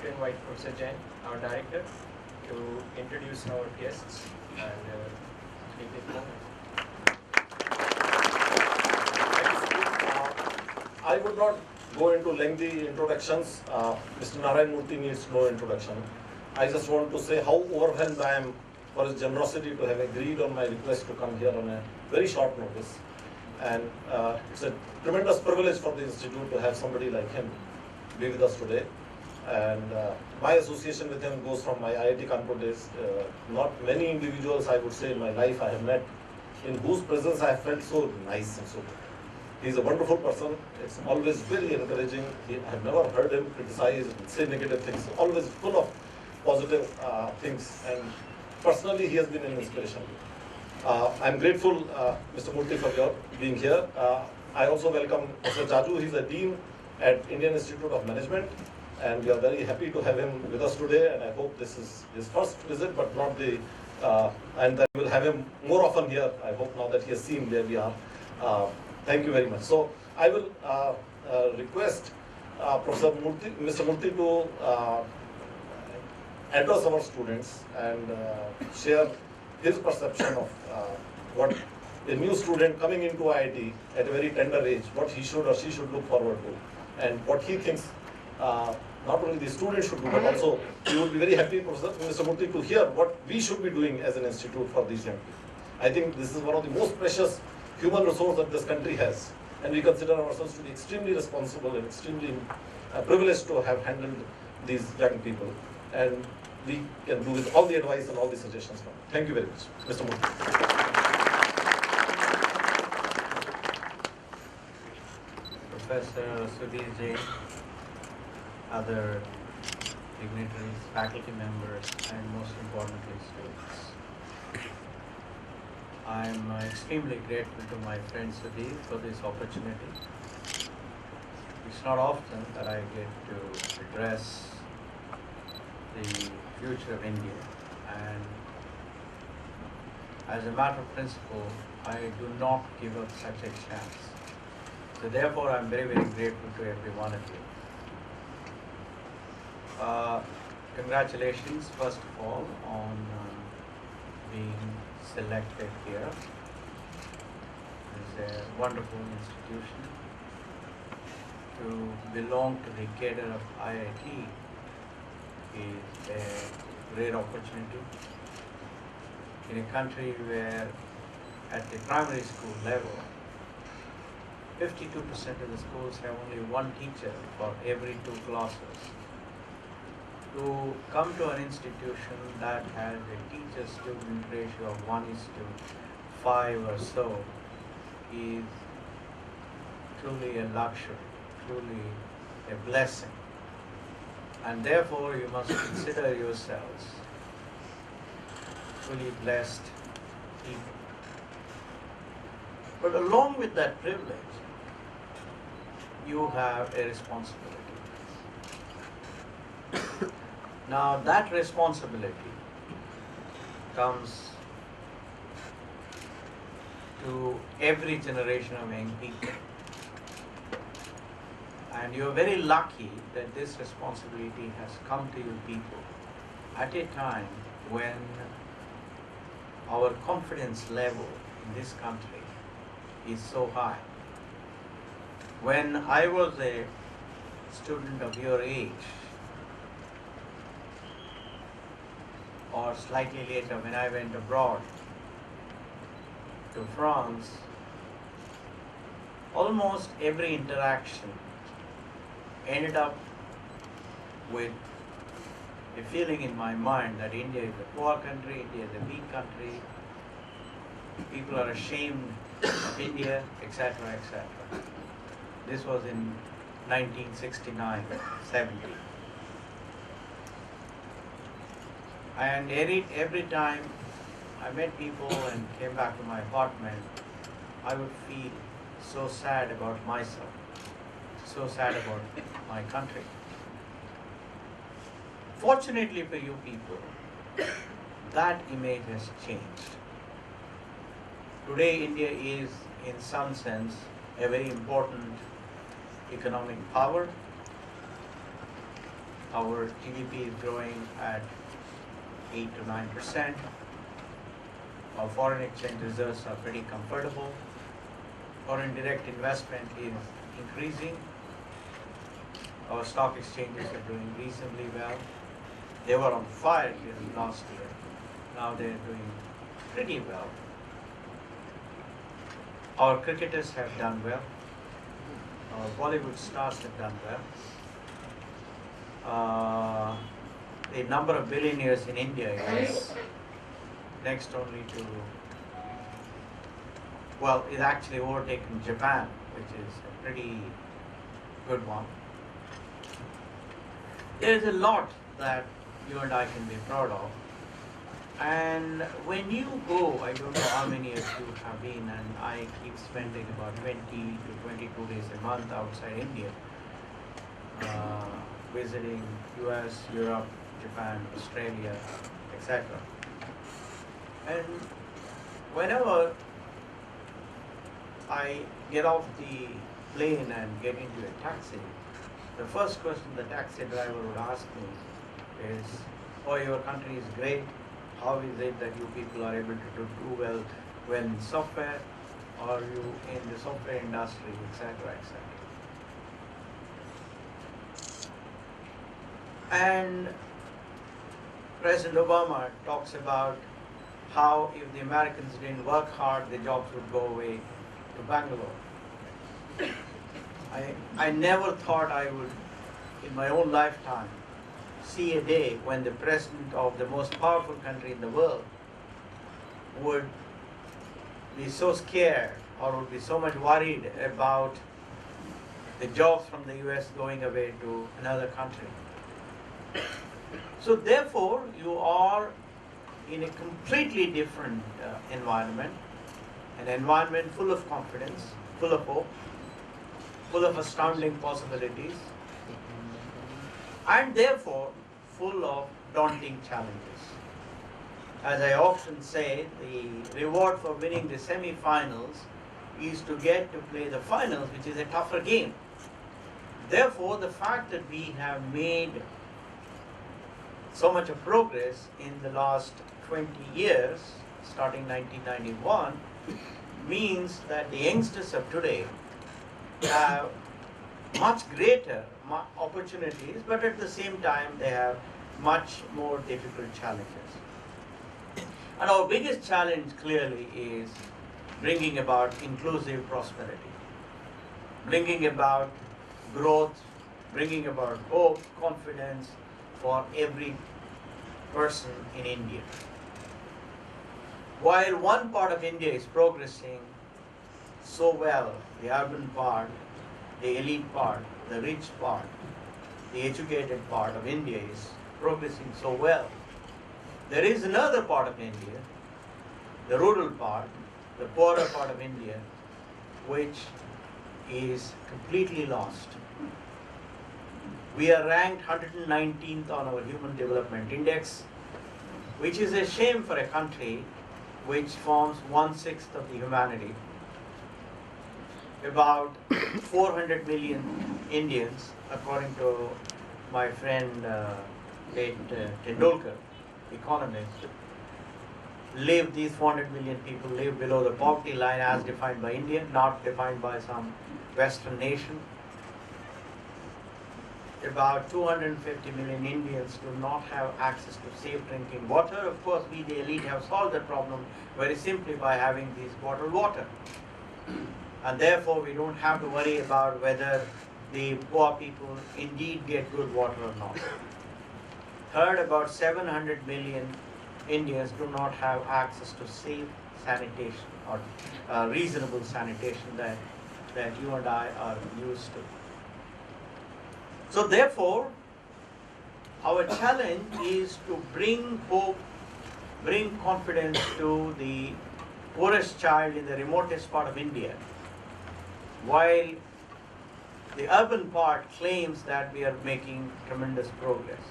to invite Professor Jain, our director, to introduce our guests and take it forward. I would not go into lengthy introductions. Mr. Narayan Murthy needs no introduction. I just want to say how overwhelmed I am for his generosity to have agreed on my request to come here on a very short notice. And it's a tremendous privilege for the Institute to have somebody like him be with us today. And my association with him goes from my IIT Kanpur days. Not many individuals, I would say, in my life I have met in whose presence I have felt so nice and so good. He's a wonderful person. It's always very encouraging. I have never heard him criticize and say negative things. Always full of positive things. And personally, he has been an inspiration. I'm grateful, Mr. Murthy, for your being here. I also welcome Mr. Jaju. He's a dean at Indian Institute of Management. And we are very happy to have him with us today. And I hope this is his first visit, but not the, and that we'll have him more often here. I hope now that he has seen where we are. Thank you very much. So I will request Professor Murthy, Mr. Murthy to address our students and share his perception of what a new student coming into IIT at a very tender age, what he should or she should look forward to, and what he thinks not only the students should do, but also we would be very happy, Professor Mr. Murthy, to hear what we should be doing as an institute for these young people. I think this is one of the most precious human resource that this country has, and we consider ourselves to be extremely responsible and extremely privileged to have handled these young people, and we can do with all the advice and all the suggestions now. Thank you very much, Mr. Murthy. Professor Sudhir Jain, other dignitaries, faculty members, and most importantly, students. I'm extremely grateful to my friend Sudhir for this opportunity. It's not often that I get to address the future of India, and as a matter of principle, I do not give up such a chance. So therefore, I'm very, very grateful to every one of you. Congratulations, first of all, on being selected here. It's a wonderful institution. To belong to the cadre of IIT is a great opportunity. In a country where at the primary school level, 52% of the schools have only one teacher for every 2 classes. To come to an institution that has a teacher-student ratio of 1:5 or so is truly a luxury, truly a blessing. And therefore you must consider yourselves truly blessed people. But along with that privilege, you have a responsibility. Now that responsibility comes to every generation of young people. And you're very lucky that this responsibility has come to you people at a time when our confidence level in this country is so high. When I was a student of your age, or slightly later when I went abroad to France, almost every interaction ended up with a feeling in my mind that India is a poor country, India is a weak country, people are ashamed of India, etc., etc. This was in 1969, 70. And every time I met people and came back to my apartment, I would feel so sad about myself, so sad about my country. Fortunately for you people, that image has changed. Today India is, in some sense, a very important economic power. Our GDP is growing at 8 to 9%. Our foreign exchange reserves are pretty comfortable. Foreign direct investment is increasing. Our stock exchanges are doing reasonably well. They were on fire during last year. Now they're doing pretty well. Our cricketers have done well. Our Bollywood stars have done well. The number of billionaires in India is next only to, well, it's actually overtaken Japan, which is a pretty good one. There's a lot that you and I can be proud of. And when you go, I don't know how many of you have been, and I keep spending about 20 to 22 days a month outside India, visiting US, Europe, Japan, Australia, etc. And whenever I get off the plane and get into a taxi, the first question the taxi driver would ask me is, oh, your country is great. How is it that you people are able to do well in software, or you in the software industry, etc., etc. And President Obama talks about how if the Americans didn't work hard, the jobs would go away to Bangalore. I never thought I would, in my own lifetime, see a day when the president of the most powerful country in the world would be so scared or would be so much worried about the jobs from the US going away to another country. So therefore, you are in a completely different environment, an environment full of confidence, full of hope, full of astounding possibilities, and therefore full of daunting challenges. As I often say, the reward for winning the semi-finals is to get to play the finals, which is a tougher game. Therefore, the fact that we have made so much of progress in the last 20 years, starting 1991, means that the youngsters of today have much greater opportunities, but at the same time they have much more difficult challenges. And our biggest challenge clearly is bringing about inclusive prosperity, bringing about growth, bringing about hope, confidence for every person in India. While one part of India is progressing so well, the urban part, the elite part, the rich part, the educated part of India is progressing so well, there is another part of India, the rural part, the poorer part of India, which is completely lost. We are ranked 119th on our Human Development Index, which is a shame for a country which forms 1/6 of the humanity. About 400 million Indians, according to my friend Tendulkar, economist, these 400 million people live below the poverty line as defined by India, not defined by some Western nation. About 250 million Indians do not have access to safe drinking water. Of course, we the elite have solved that problem very simply by having these bottled water. And therefore, we don't have to worry about whether the poor people indeed get good water or not. Third, about 700 million Indians do not have access to safe sanitation or reasonable sanitation that you and I are used to. So therefore, our challenge is to bring hope, bring confidence to the poorest child in the remotest part of India, while the urban part claims that we are making tremendous progress.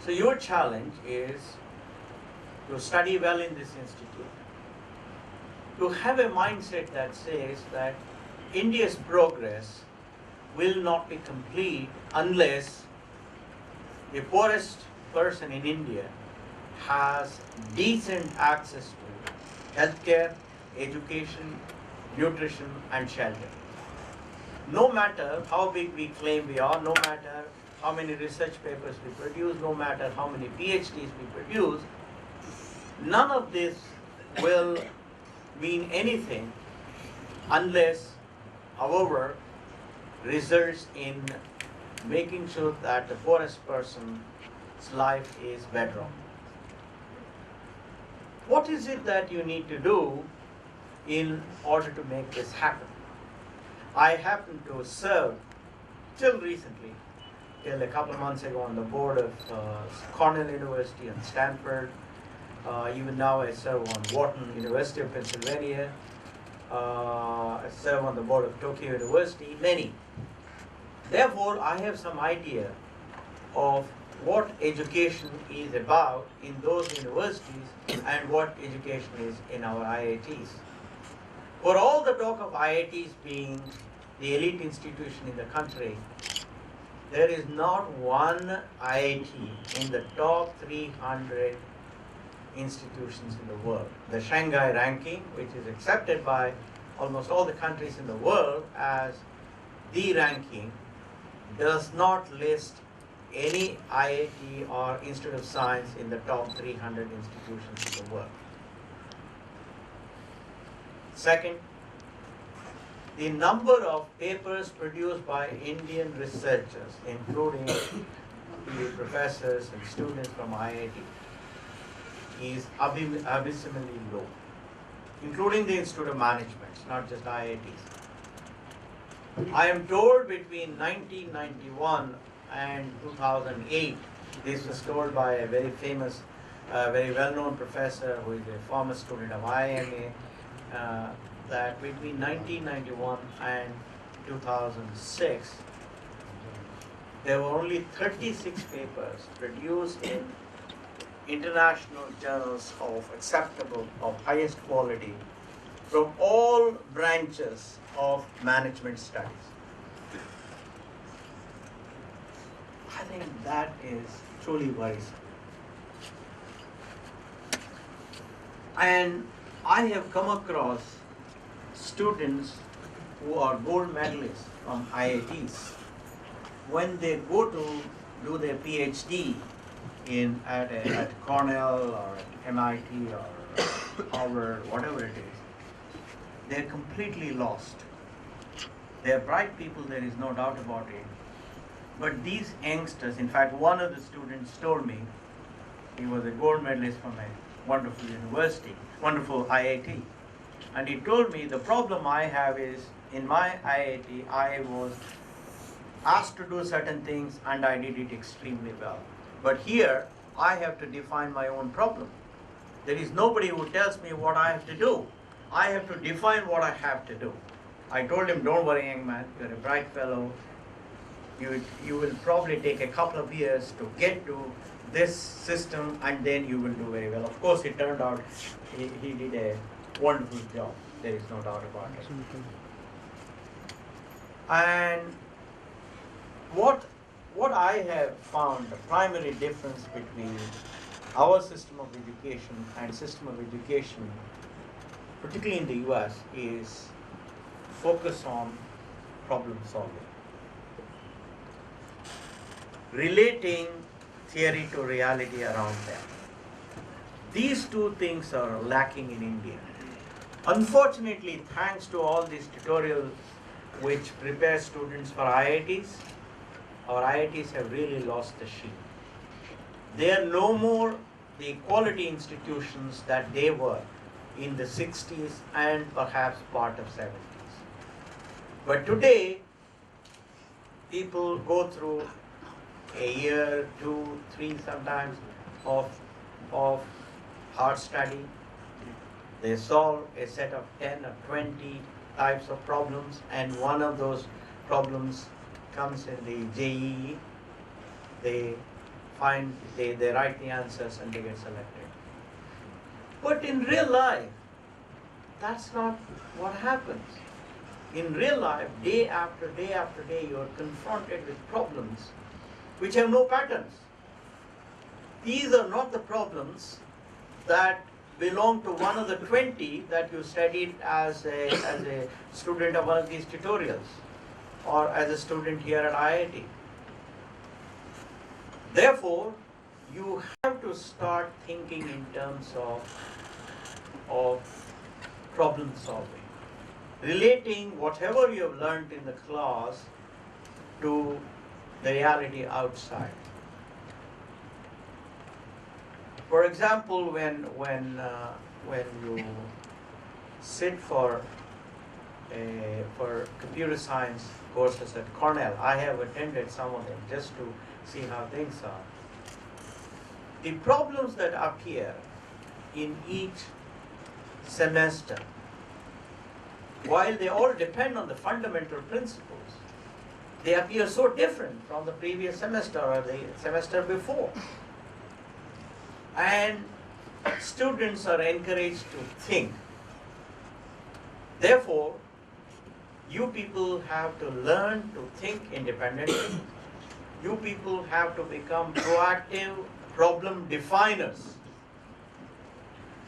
So your challenge is to study well in this institute, to have a mindset that says that India's progress will not be complete unless the poorest person in India has decent access to healthcare, education, nutrition, and shelter. No matter how big we claim we are, no matter how many research papers we produce, no matter how many PhDs we produce, none of this will mean anything unless, however, results in making sure that the poorest person's life is better off. What is it that you need to do in order to make this happen? I happened to serve till recently, till a couple of months ago, on the board of Cornell University and Stanford. Even now I serve on Wharton, University of Pennsylvania. I serve on the board of Tokyo University, many. Therefore, I have some idea of what education is about in those universities and what education is in our IITs. For all the talk of IITs being the elite institution in the country, there is not one IIT in the top 300 institutions in the world. The Shanghai ranking, which is accepted by almost all the countries in the world as the ranking, does not list any IIT or Institute of Science in the top 300 institutions in the world. Second, the number of papers produced by Indian researchers, including the professors and students from IIT, is abysmally low, including the Institute of Management, not just IITs. I am told between 1991 and 2008, this was told by a very famous, very well-known professor who is a former student of IIMA, that between 1991 and 2006, there were only 36 papers produced in international journals of acceptable, of highest quality, from all branches of management studies. I think that is truly worrisome. And I have come across students who are gold medalists from IITs. When they go to do their PhD at Cornell or at MIT or Harvard, whatever it is, they're completely lost. They're bright people, there is no doubt about it. But these youngsters, in fact, one of the students told me, he was a gold medalist from a wonderful university, wonderful IIT. And he told me, the problem I have is, in my IIT, I was asked to do certain things and I did it extremely well. But here, I have to define my own problem. There is nobody who tells me what I have to do. I have to define what I have to do. I told him, don't worry, young man, you're a bright fellow. You will probably take a couple of years to get to this system and then you will do very well. Of course, it turned out he did a wonderful job. There is no doubt about it. And what I have found, the primary difference between our system of education and system of education, particularly in the US, is focus on problem solving. Relating theory to reality around them. These two things are lacking in India. Unfortunately, thanks to all these tutorials which prepare students for IITs, our IITs have really lost the sheep. They are no more the quality institutions that they were in the 60s and perhaps part of 70s. But today, people go through a year, 2, 3 sometimes of hard study. They solve a set of 10 or 20 types of problems, and one of those problems comes in the JEE. They write the answers and they get selected. But in real life, that's not what happens. in real life, day after day after day, you are confronted with problems which have no patterns. These are not the problems that belong to one of the 20 that you studied as a student of one of these tutorials or as a student here at IIT. Therefore, you have to start thinking in terms of problem solving, relating whatever you have learned in the class to the reality outside. For example, when you sit for computer science courses at Cornell, I have attended some of them just to see how things are. The problems that appear in each semester, while they all depend on the fundamental principles, they appear so different from the previous semester or the semester before. And students are encouraged to think. Therefore, you people have to learn to think independently. You people have to become proactive problem definers.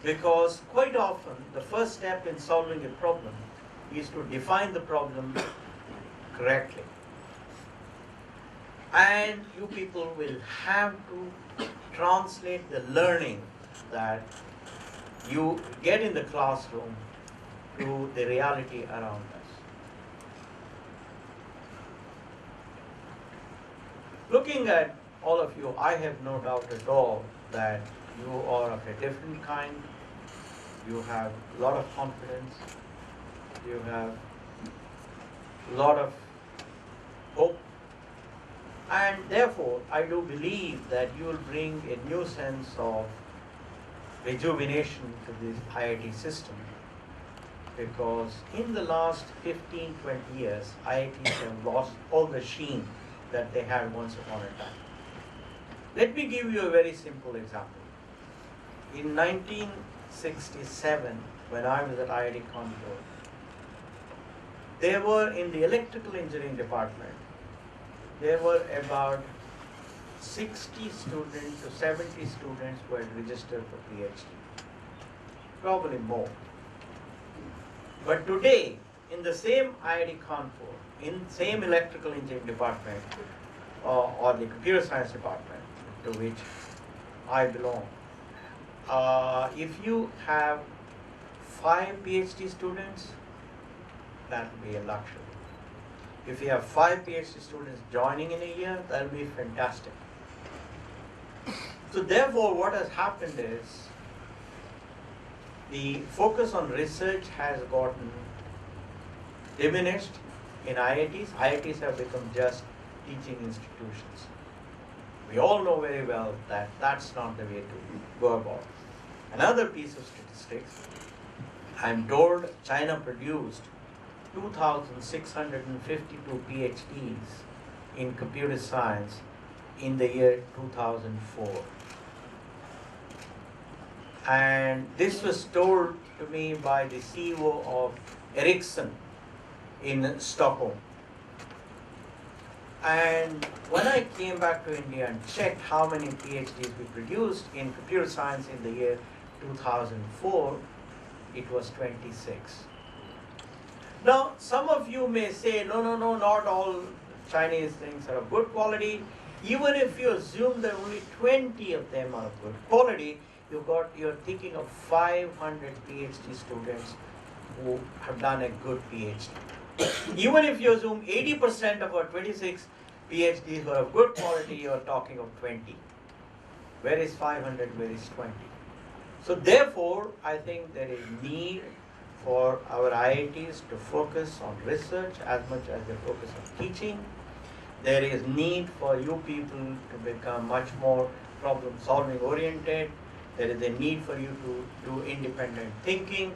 Because quite often, the first step in solving a problem is to define the problem correctly. And you people will have to translate the learning that you get in the classroom to the reality around us. Looking at all of you, I have no doubt at all that you are of a different kind. You have a lot of confidence. You have a lot of hope. And therefore, I do believe that you will bring a new sense of rejuvenation to this IIT system. Because in the last 15, 20 years, IITs have lost all the sheen that they had once upon a time. Let me give you a very simple example. In 1967, when I was at IIT Kanpur, there were in the electrical engineering department, there were about 60 students to 70 students who had registered for PhD. Probably more. But today, in the same IIT Kanpur, in same electrical engineering department, or the computer science department to which I belong, if you have 5 PhD students, that will be a luxury. If you have 5 PhD students joining in a year, that will be fantastic. So therefore, what has happened is, the focus on research has gotten diminished in IITs. IITs have become just teaching institutions. We all know very well that that's not the way to go about it. Another piece of statistics, I'm told China produced 2,652 PhDs in computer science in the year 2004. And this was told to me by the CEO of Ericsson in Stockholm. And when I came back to India and checked how many PhDs we produced in computer science in the year 2004, it was 26. Now, some of you may say, no, not all Chinese things are of good quality. Even if you assume that only 20 of them are of good quality, you're thinking of 500 PhD students who have done a good PhD. Even if you assume 80% of our 26 PhDs were of good quality, you're talking of 20. Where is 500, where is 20? So therefore, I think there is need for our IITs to focus on research as much as they focus on teaching. There is need for you people to become much more problem-solving oriented. There is a need for you to do independent thinking.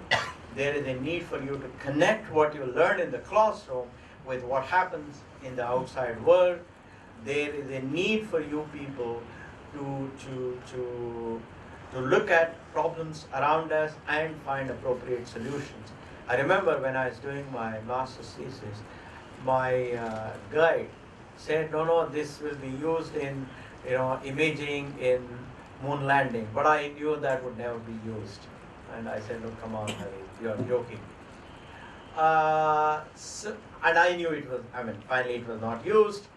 There is a need for you to connect what you learn in the classroom with what happens in the outside world. There is a need for you people to look at problems around us and find appropriate solutions. I remember when I was doing my master's thesis, my guide said, no, this will be used in, imaging in moon landing. But I knew that would never be used. And I said, come on, Hari, you're joking. And I knew it was, finally it was not used,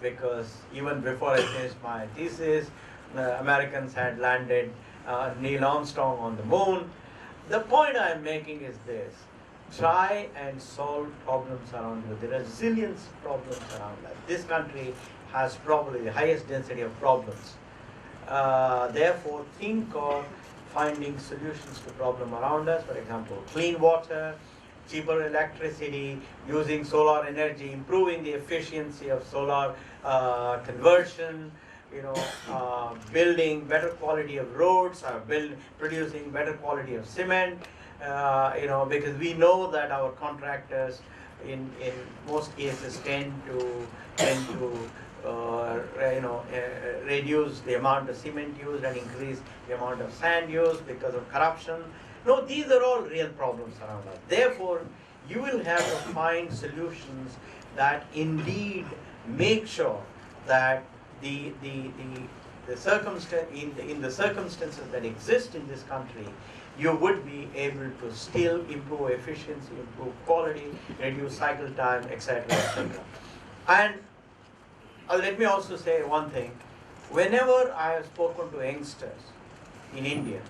because even before I finished my thesis, the Americans had landed Neil Armstrong on the moon. The point I'm making is this: try and solve problems around you. There are zillions of problems around us. This country has probably the highest density of problems. Therefore, think of finding solutions to problems around us. For example, clean water, cheaper electricity, using solar energy, improving the efficiency of solar conversion, building better quality of roads, producing better quality of cement, because we know that our contractors in most cases tend to reduce the amount of cement used and increase the amount of sand used because of corruption. No, these are all real problems around us. Therefore, you will have to find solutions that indeed make sure that the circumstance in the circumstances that exist in this country, you would be able to still improve efficiency, improve quality, reduce cycle time, etc., etc. And let me also say one thing. Whenever I have spoken to youngsters in India,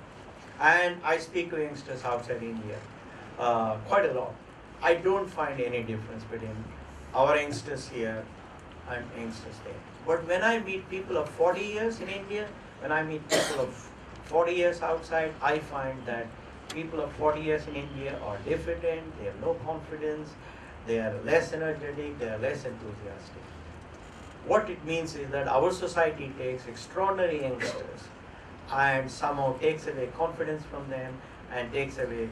and I speak to youngsters outside India quite a lot, I don't find any difference between our youngsters here and youngsters there. But when I meet people of 40 years in India, when I meet people of 40 years outside, I find that people of 40 years in India are diffident, they have no confidence, they are less energetic, they are less enthusiastic. What it means is that our society takes extraordinary youngsters and somehow takes away confidence from them and takes away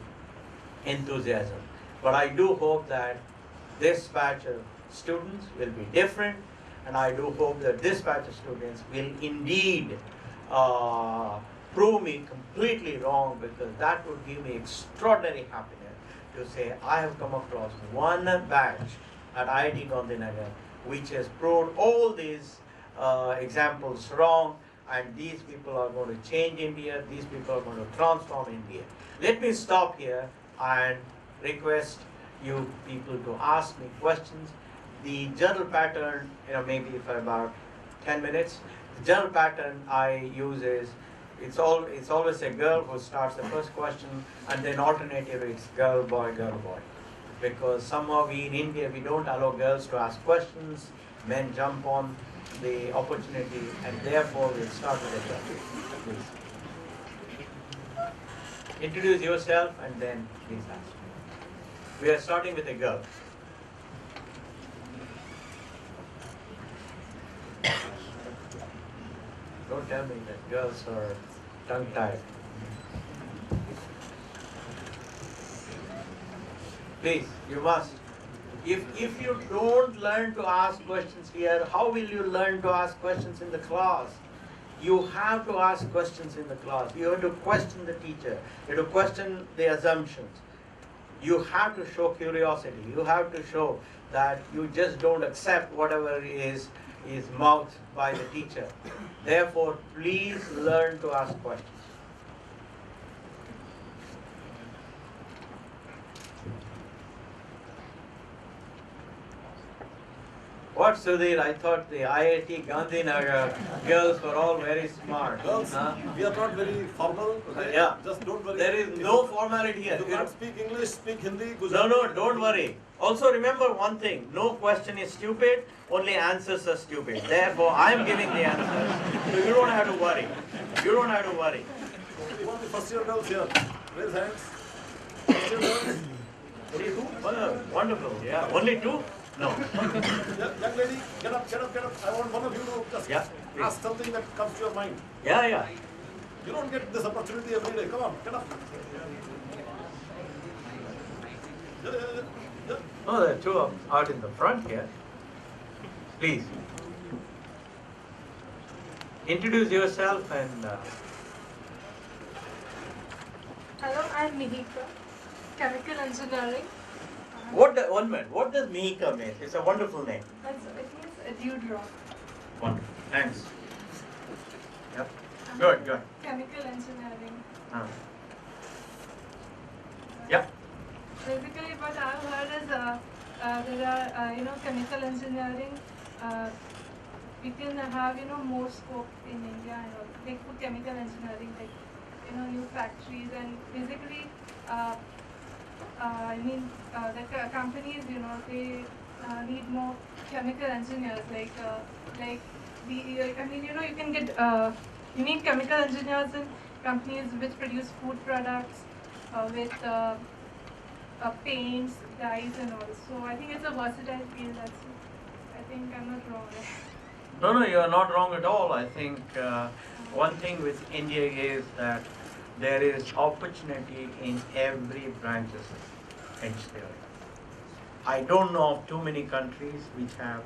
enthusiasm. But I do hope that this batch of students will be different, and I do hope that this batch of students will indeed prove me completely wrong, because that would give me extraordinary happiness to say I have come across one batch at IIT Gandhinagar which has proved all these examples wrong, and these people are going to change India, these people are going to transform India. Let me stop here and request you people to ask me questions. The general pattern, maybe for about 10 minutes, the general pattern I use is, it's always a girl who starts the first question, and then alternatively it's girl, boy, because somehow we in India, we don't allow girls to ask questions, men jump on the opportunity, and therefore we'll start with a girl. Please. Introduce yourself and then please ask. We are starting with a girl. Don't tell me that girls are tongue-tied. Please, you must. If you don't learn to ask questions here, how will you learn to ask questions in the class? You have to ask questions in the class. You have to question the teacher. You have to question the assumptions. You have to show curiosity. You have to show that you just don't accept whatever is mouthed by the teacher. Therefore, please learn to ask questions. What, Sudhir? I thought the IIT Gandhinagar girls were all very smart. Girls, we are not very formal. Okay? Yeah. Just don't worry. There is no formality here. You can't speak English, speak Hindi, No, don't worry. Also remember one thing, no question is stupid, only answers are stupid. Therefore, I am giving the answers, so you don't have to worry. You don't have to worry. We want the first year girls here. Raise hands. First year girls. Only two? Well, wonderful, yeah. Only two? No. Young lady, get up. I want one of you to just ask something that comes to your mind. Yeah. You don't get this opportunity every day. Come on, get up. Yeah. Oh, there are two out in the front here. Please. Introduce yourself and... Hello, I'm Mihika. chemical engineering. One minute, what does Mihika mean? It's a wonderful name. It means a dewdrop. Wonderful, thanks. Yep, good. Chemical engineering. Yep. Basically, what I've heard is there are chemical engineering. We can have more scope in India and all, like for chemical engineering, like new factories and basically the companies they need more chemical engineers you can get you need chemical engineers in companies which produce food products with paints, dyes and all. So I think it's a versatile field. I think I'm not wrong. No, you're not wrong at all. I think one thing with India is that there is opportunity in every branch of engineering. I don't know of too many countries which have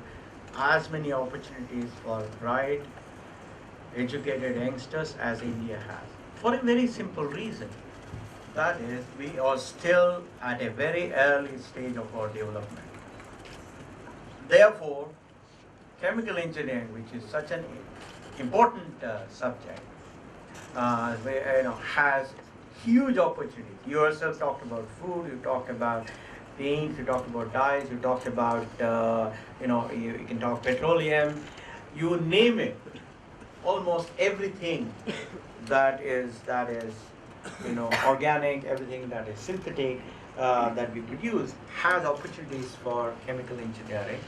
as many opportunities for bright, educated youngsters as India has. For a very simple reason. That is, we are still at a very early stage of our development. Therefore, chemical engineering, which is such an important subject, has huge opportunities. You yourself talked about food, you talked about paints, you talked about dyes, you talked about, you can talk petroleum, you name it. Almost everything that is organic, everything that is synthetic, that we produce has opportunities for chemical engineering.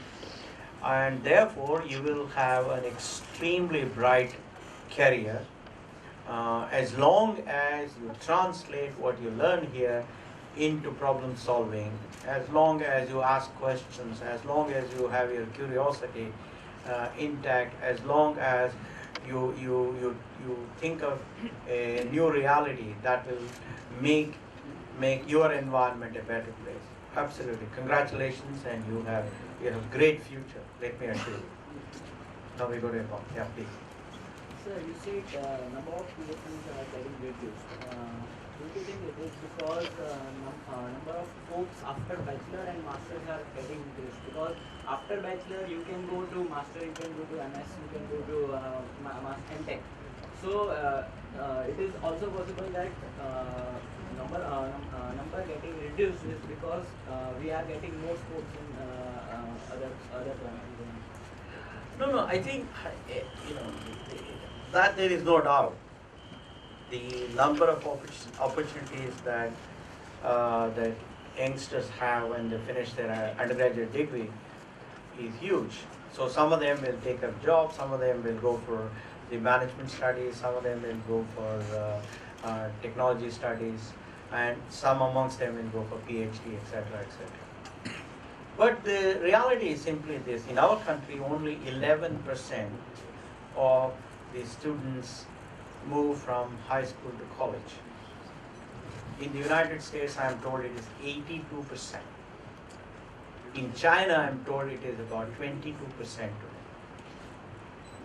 And therefore, you will have an extremely bright career as long as you translate what you learn here into problem solving, as long as you ask questions, as long as you have your curiosity intact, as long as you think of a new reality that will make your environment a better place. Absolutely. Congratulations, and you have a great future, let me assure you. Now we go to Bob. Yeah, please. Sir, you said number of PhDs are getting reduced. Do you think it is because number of folks after bachelor and masters are getting reduced? Because after bachelor you can go to master, you can go to MS, you can go to MTech. So it is also possible that number getting reduced is because we are getting more scopes in other branches. No, I think that there is no doubt. The number of opportunities that that youngsters have when they finish their undergraduate degree is huge. So some of them will take up jobs, some of them will go for the management studies, some of them will go for technology studies, and some amongst them will go for PhD, etc., etc. But the reality is simply this: in our country, only 11% of the students move from high school to college. In the United States, I am told it is 82%. In China, I am told it is about 22% today.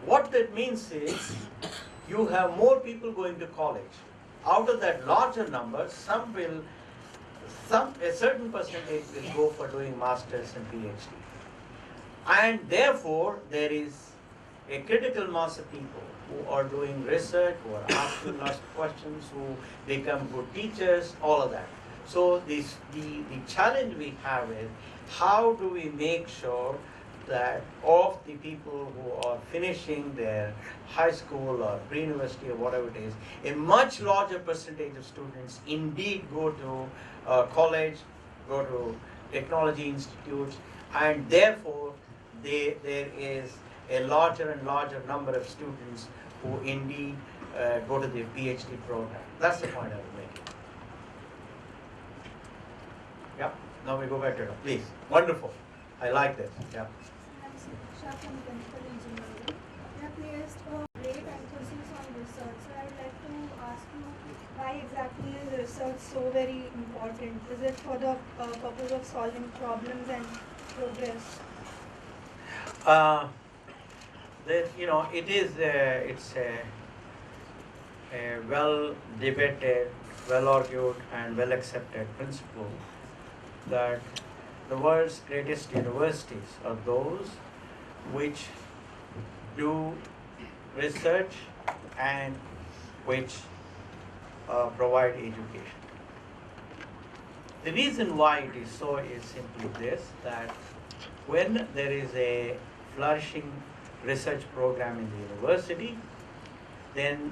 What that means is you have more people going to college. Out of that larger number, a certain percentage will go for doing masters and PhD. And therefore, there is a critical mass of people who are doing research, who are asking lots of questions, who become good teachers, all of that. So the challenge we have is, how do we make sure that of the people who are finishing their high school or pre-university or whatever it is, a much larger percentage of students indeed go to college, go to technology institutes, and therefore there is a larger and larger number of students who indeed go to the PhD program. That's the point I was making. Yeah, now we go back to it. Please. Wonderful. I like this. Yeah. From chemical engineering. You have placed a great emphasis on research. So I would like to ask you, why exactly is research so very important? Is it for the purpose of solving problems and progress? It's a well debated well argued and well accepted principle that the world's greatest universities are those which do research and which provide education. The reason why it is so is simply this, that when there is a flourishing research program in the university, then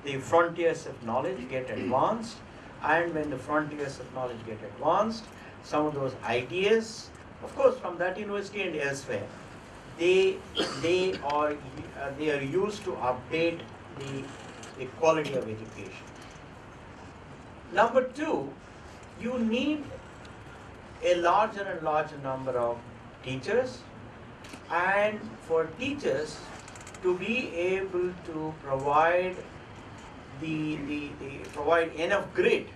the frontiers of knowledge get advanced, and when the frontiers of knowledge get advanced, some of those ideas, of course from that university and elsewhere, they are used to update the quality of education. Number two, you need a larger and larger number of teachers, and for teachers to be able to provide provide enough grit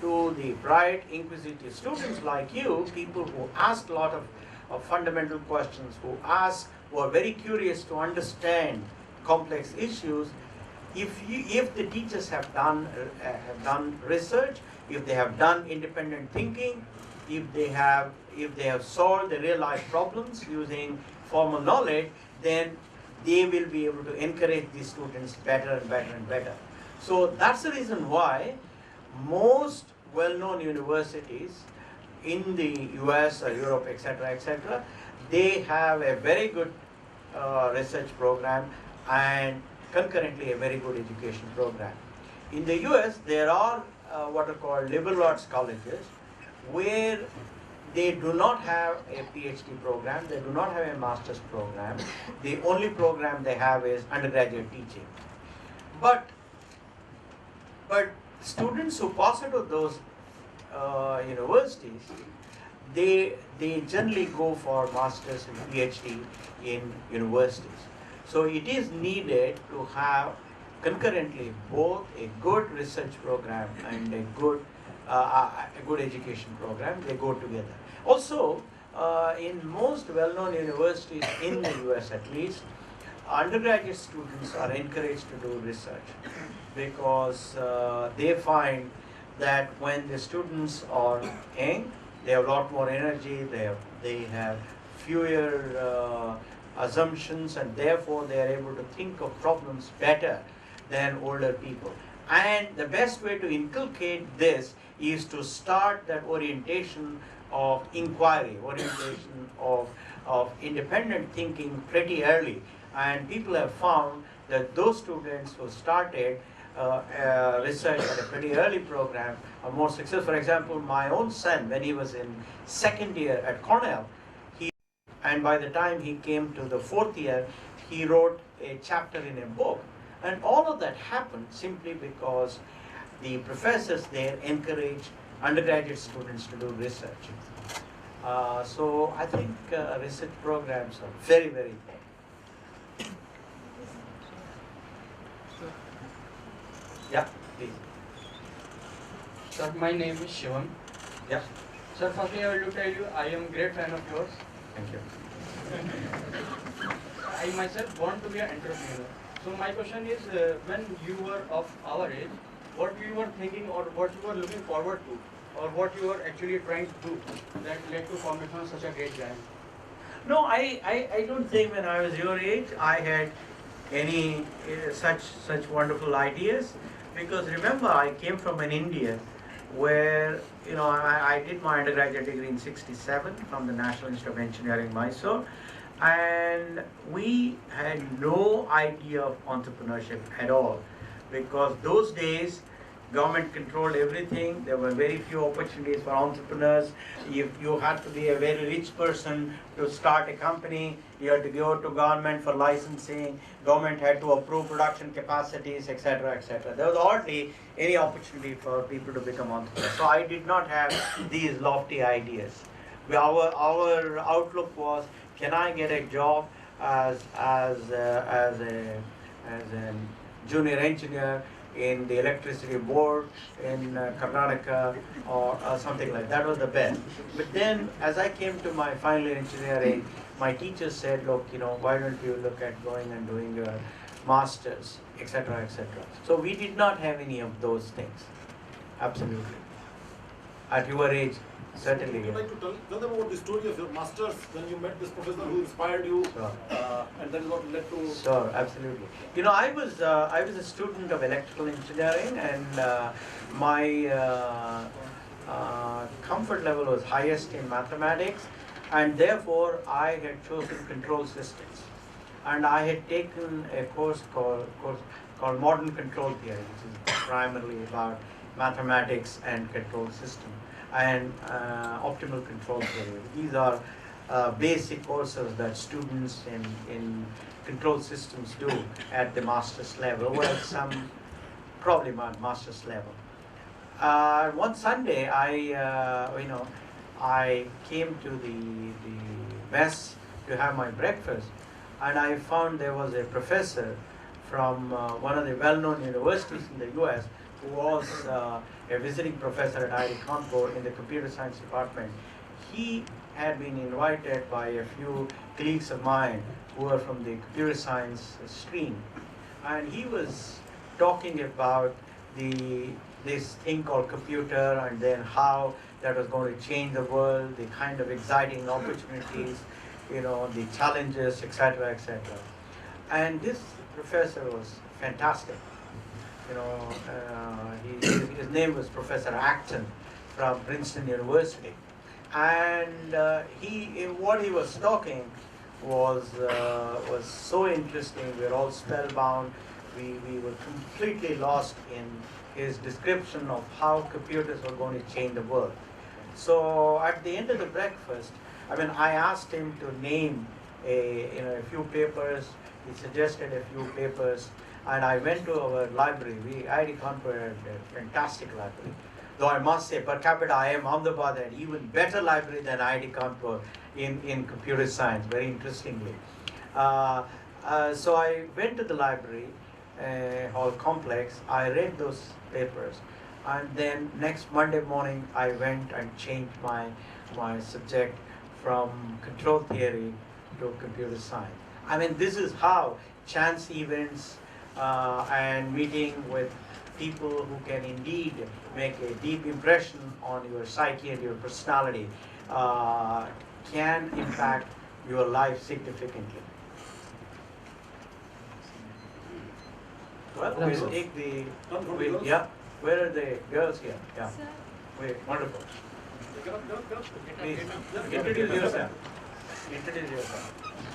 to the bright, inquisitive students like you, people who ask a lot of fundamental questions, who are very curious to understand complex issues. If the teachers have done research, if they have done independent thinking, if they have solved the real life problems using formal knowledge, then they will be able to encourage these students better and better and better. So that's the reason why most well-known universities in the US or Europe, etc., they have a very good research program and concurrently a very good education program. In the US, there are what are called liberal arts colleges where they do not have a PhD program, they do not have a master's program. The only program they have is undergraduate teaching. But students who pass out of those universities, they generally go for masters and PhD in universities. So it is needed to have concurrently both a good research program and a good education program. They go together. Also, in most well-known universities in the US at least, undergraduate students are encouraged to do research because they find that when the students are young, they have a lot more energy, they have fewer assumptions, and therefore they are able to think of problems better than older people. And the best way to inculcate this is to start that orientation of inquiry, orientation of independent thinking pretty early. And people have found that those students who started research at a pretty early program are more successful. For example, my own son, when he was in second year at Cornell, and by the time he came to the fourth year, he wrote a chapter in a book. And all of that happened simply because the professors there encouraged undergraduate students to do research. So I think research programs are very, very important. Yeah, please. Sir, my name is Shivam. Yeah. Sir, firstly I will tell you I am a great fan of yours. Thank you. I myself want to be an entrepreneur. So my question is, when you were of our age, what you were thinking or what you were looking forward to, or what you were actually trying to do that led to formation of such a great giant? No, I don't think when I was your age I had any such wonderful ideas, because remember I came from an India where I did my undergraduate degree in '67 from the National Institute of Engineering, Mysore, and we had no idea of entrepreneurship at all, because those days government controlled everything. There were very few opportunities for entrepreneurs. You had to be a very rich person to start a company. You had to go to government for licensing. Government had to approve production capacities, etc., etc. There was hardly any opportunity for people to become entrepreneurs. So I did not have these lofty ideas. Our outlook was, can I get a job as a junior engineer in the electricity board in Karnataka or something like that. That was the best. But then as I came to my final year engineering, my teacher said, look, why don't you look at going and doing your master's etc., etc. So we did not have any of those things. Absolutely. At your age, certainly. Would you like to tell them about the story of your masters when you met this professor who inspired you, Sure. and that is what led to. Sure, absolutely. You know, I was a student of electrical engineering, and my comfort level was highest in mathematics, and therefore I had chosen control systems, and I had taken a course called Modern Control Theory, which is primarily about mathematics and control system and optimal control theory. These are basic courses that students in control systems do at the master's level, well, some probably master's level. One Sunday, I came to the mess to have my breakfast, and I found there was a professor from one of the well-known universities in the U.S. who was a visiting professor at IIT Kanpur in the computer science department. He had been invited by a few colleagues of mine who were from the computer science stream, and he was talking about this thing called computer, and then how that was going to change the world, the kind of exciting opportunities, the challenges, etc., etc. And this professor was fantastic. His name was Professor Acton from Princeton University, and what he was talking was so interesting. We were all spellbound. We were completely lost in his description of how computers were going to change the world. So at the end of the breakfast, I asked him to name a few papers. He suggested a few papers, and I went to our library. IIT Kanpur had a fantastic library. Though I must say, per capita, IIM Ahmedabad had even better library than IIT Kanpur in computer science, very interestingly. So I went to the library hall complex. I read those papers, and then next Monday morning, I went and changed my subject from control theory to computer science. This is how chance events and meeting with people who can indeed make a deep impression on your psyche and your personality can impact your life significantly. Well, we'll take yeah. Where are the girls here? Yeah. Sir. Wait, wonderful. Please, introduce yourself. Introduce yourself.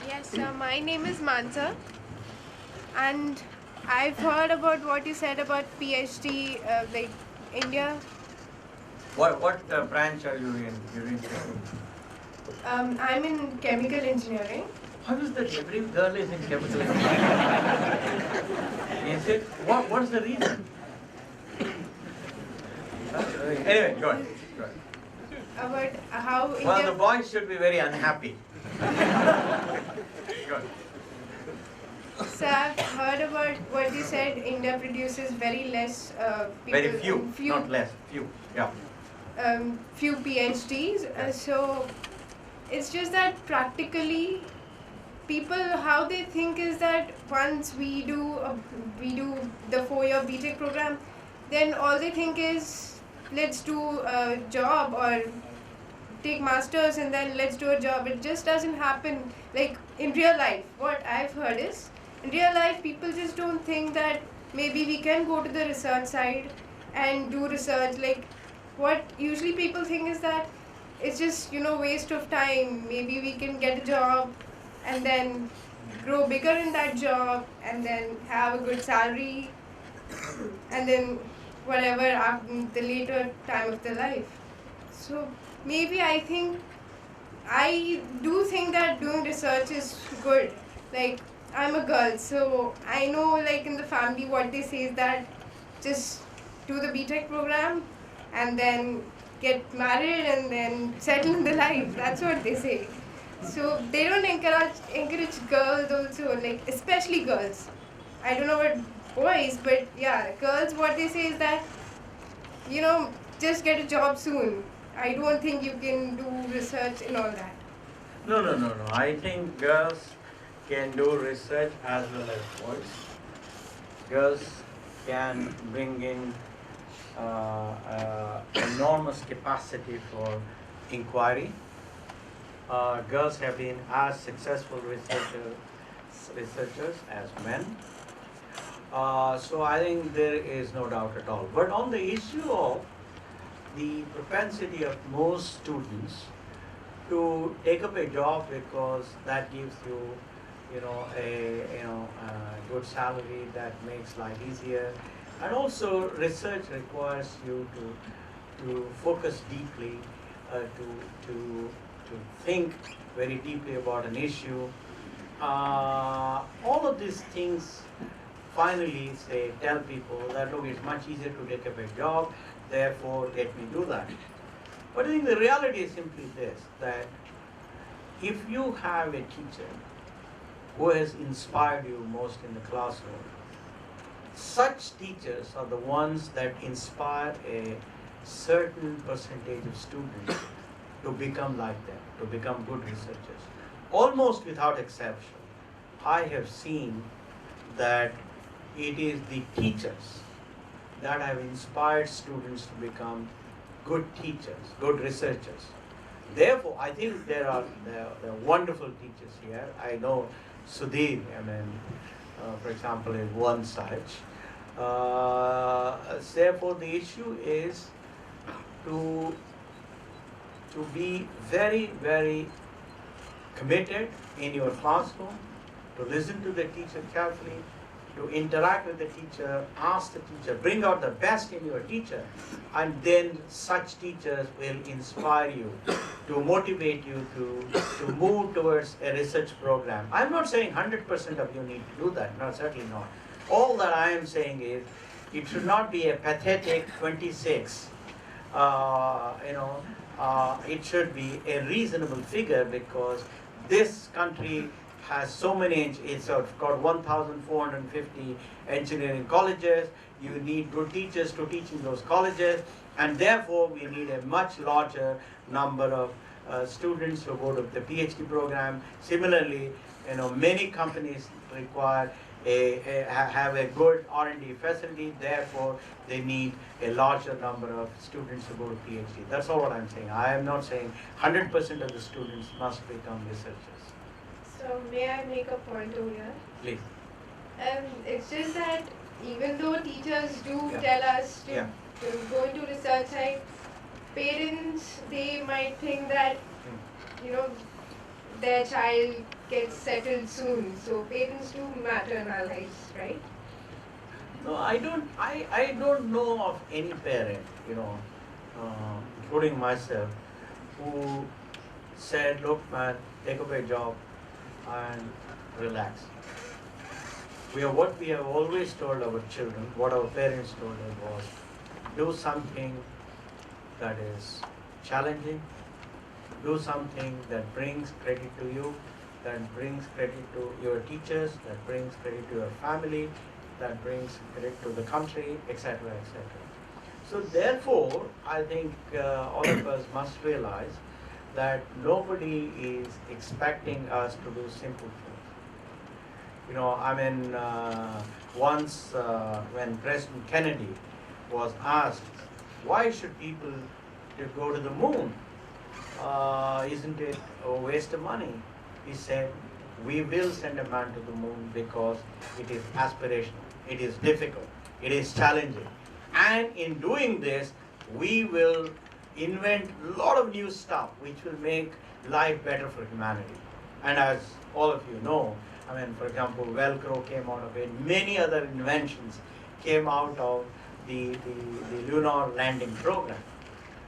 Yes, sir. My name is Mansa, and I've heard about what you said about PhD, like India. What branch are you in? You're in I'm in chemical engineering. How is that every girl is in chemical engineering? Is it? What's the reason? Anyway, go ahead. About how India. Well, the boys should be very unhappy. Go ahead. So I've heard about what you said. India produces very less people. Very few, not less, few. Yeah. Few PhDs. So it's just that practically, people how they think is that once we do the 4-year BTech program, then all they think is let's do a job or take masters and then let's do a job. It just doesn't happen like in real life. What I've heard is in real life people just don't think that maybe we can go to the research side and do research. Like what usually people think is that it's just waste of time. Maybe we can get a job and then grow bigger in that job and then have a good salary and then whatever after the later time of their life. So maybe I do think that doing research is good. Like I'm a girl, so I know like in the family what they say is that just do the BTech program and then get married and then settle in the life. That's what they say. So they don't encourage girls also, like especially girls. I don't know about boys, but yeah, girls, what they say is that just get a job soon. I don't think you can do research and all that. No. I think girls can do research as well as boys. girls can bring in enormous capacity for inquiry. Girls have been as successful researchers as men. So I think there is no doubt at all. But on the issue of the propensity of most students to take up a job because that gives you, a good salary that makes life easier, and also research requires you to focus deeply, to think very deeply about an issue. All of these things finally tell people that look, it's much easier to take up a job, therefore let me do that. But I think the reality is simply this, that if you have a teacher who has inspired you most in the classroom, such teachers are the ones that inspire a certain percentage of students to become like them, to become good researchers. Almost without exception, I have seen that it is the teachers that have inspired students to become good teachers, good researchers. Therefore, I think there are wonderful teachers here. I know Sudhir, for example, is one such. Therefore, the issue is to be very, very committed in your classroom, to listen to the teacher carefully, to interact with the teacher, ask the teacher, bring out the best in your teacher, and then such teachers will inspire you, to motivate you to move towards a research program. I'm not saying 100% of you need to do that, no, certainly not. All that I am saying is, it should not be a pathetic 26, it should be a reasonable figure, because this country has so many, it's got 1,450 engineering colleges. You need good teachers to teach in those colleges, and therefore we need a much larger number of students who go to the PhD program. Similarly, many companies require have a good R&D facility, therefore they need a larger number of students to go to PhD. That's all what I'm saying. I am not saying 100% of the students must become researchers. So may I make a point over here? Please. It's just that even though teachers do Yeah. tell us to, Yeah. to go into research side, parents, they might think that, their child gets settled soon. So parents do matter in our lives, right? No, I don't know of any parent, including myself, who said, look man, take up a job and relax. What we have always told our children, what our parents told us was, do something that is challenging, do something that brings credit to you, that brings credit to your teachers, that brings credit to your family, that brings credit to the country, etc., etc. So therefore, I think all of us must realize that nobody is expecting us to do simple things. Once when President Kennedy was asked, why should people go to the moon? Isn't it a waste of money? He said, we will send a man to the moon because it is aspirational, it is difficult, it is challenging. And in doing this, we will invent a lot of new stuff which will make life better for humanity. And as all of you know, for example, Velcro came out of it, many other inventions came out of the lunar landing program.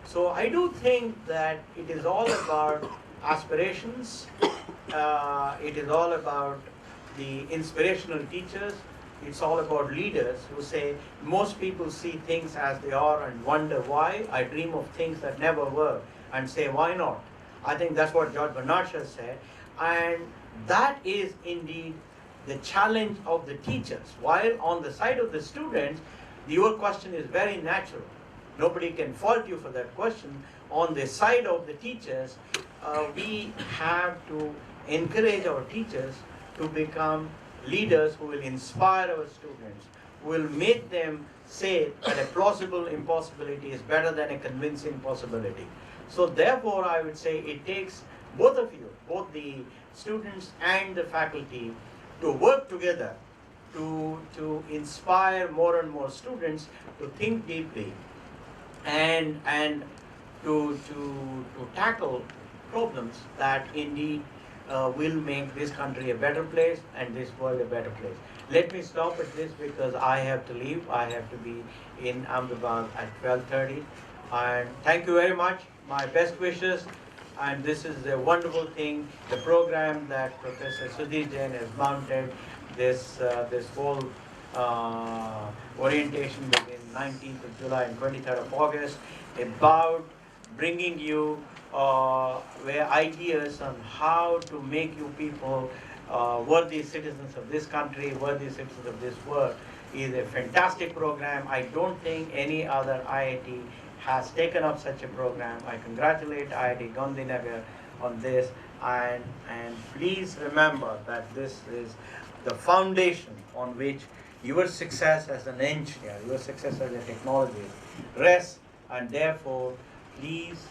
So I do think that it is all about aspirations, it is all about the inspirational teachers, it's all about leaders who say, most people see things as they are and wonder why. I dream of things that never were, and say, why not? I think that's what George Bernard Shaw said, and that is indeed the challenge of the teachers. While on the side of the students, your question is very natural. Nobody can fault you for that question. On the side of the teachers, we have to encourage our teachers to become leaders who will inspire our students, will make them say that a plausible impossibility is better than a convincing possibility. So therefore, I would say it takes both of you, both the students and the faculty, to work together to inspire more and more students to think deeply and to tackle problems that indeed will make this country a better place and this world a better place. Let me stop at this because I have to leave. I have to be in Ahmedabad at 12:30. And thank you very much. My best wishes. And this is a wonderful thing, the program that Professor Sudhir Jain has mounted, this whole orientation between 19th of July and 23rd of August, about bringing you ideas on how to make you people worthy citizens of this country, worthy citizens of this world, is a fantastic program. I don't think any other IIT has taken up such a program. I congratulate IIT Gandhinagar on this, and please remember that this is the foundation on which your success as an engineer, your success as a technologist rests, and therefore please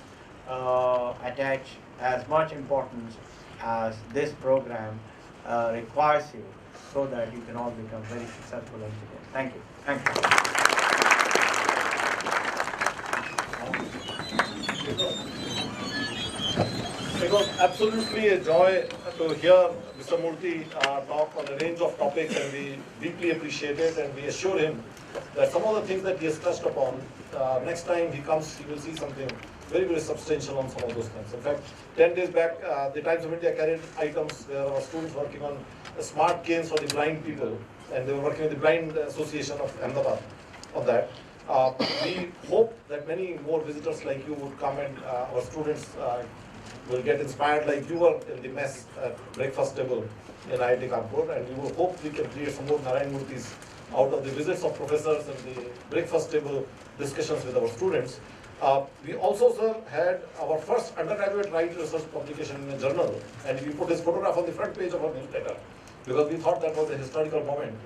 attach as much importance as this program requires you, so that you can all become very successful engineers. Thank you. Thank you. It was absolutely a joy to hear Mr. Murthy talk on a range of topics, and we deeply appreciate it, and we assure him that some of the things that he has touched upon, next time he comes, he will see something very, very substantial on some of those things. In fact, 10 days back, the Times of India carried items where our students working on smart canes for the blind people, and they were working with the Blind Association of Ahmedabad on that. We hope that many more visitors like you would come, and our students will get inspired like you were in the mess at breakfast table in IIT Kanpur, and we will hope we can create some more Narayan Murthys out of the visits of professors and the breakfast table discussions with our students. We also, sir, had our first undergraduate right research publication in a journal, and we put his photograph on the front page of our newsletter because we thought that was a historical moment.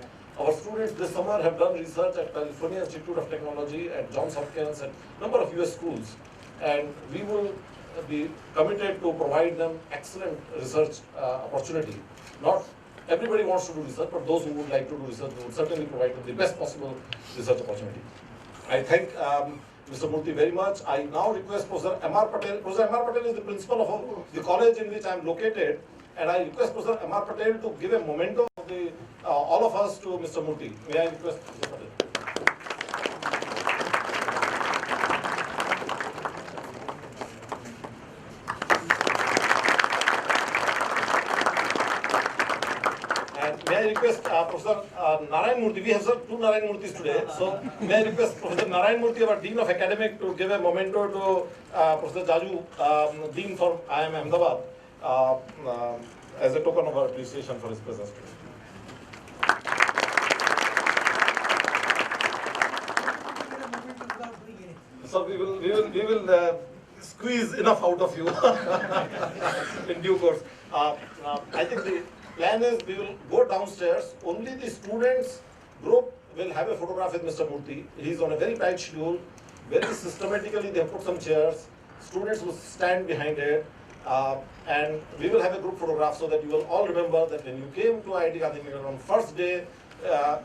Our students this summer have done research at California Institute of Technology, at Johns Hopkins, and a number of US schools, and we will be committed to provide them excellent research opportunity. Not everybody wants to do research, but those who would like to do research, we would certainly provide them the best possible research opportunity. I thank Mr. Murthy very much. I now request Professor M R Patel. Professor M R Patel is the principal of the college in which I am located, and I request Professor M R Patel to give a memento of the, all of us to Mr. Murthy. May I request Professor Patel? May I request Professor Narayan Murthy? We have two Narayan Murthys today. So may I request Professor Narayan Murthy, our Dean of Academic, to give a memento to Professor Jaju, Dean from IIM Ahmedabad, as a token of our appreciation for his presence today. So we will squeeze enough out of you in due course. I think the plan is we will go downstairs. Only the students group will have a photograph with Mr. Murthy. He is on a very tight schedule. Very systematically they have put some chairs. Students will stand behind it. And we will have a group photograph so that you will all remember that when you came to IIT Gandhinagar on first day,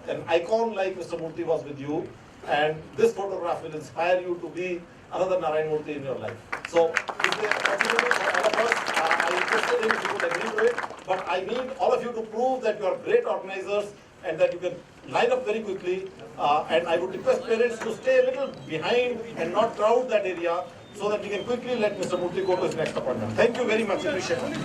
an icon like Mr. Murthy was with you. And this photograph will inspire you to be another Narayan Murthy in your life. So this is a opportunity for all of us. I requested him if you would agree to it. But I need all of you to prove that you are great organizers and that you can line up very quickly. And I would request parents to stay a little behind and not crowd that area so that we can quickly let Mr. Murthy go to his next appointment. Thank you very much. Appreciate it.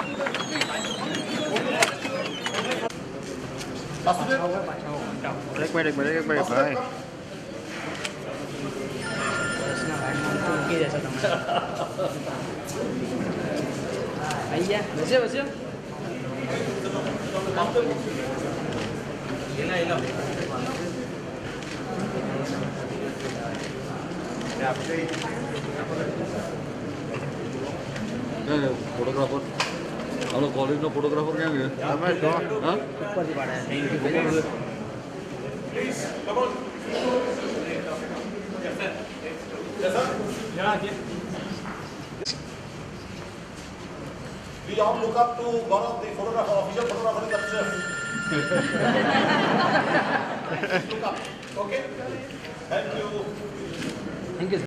Iya, bersih. Photographer हम लोग college में photographer क्या है? ऊपर से पड़ा है। Please, come on. Yes, sir? We all look up to one of the photographer, official photographer in the chef. Look up. Okay? Thank you.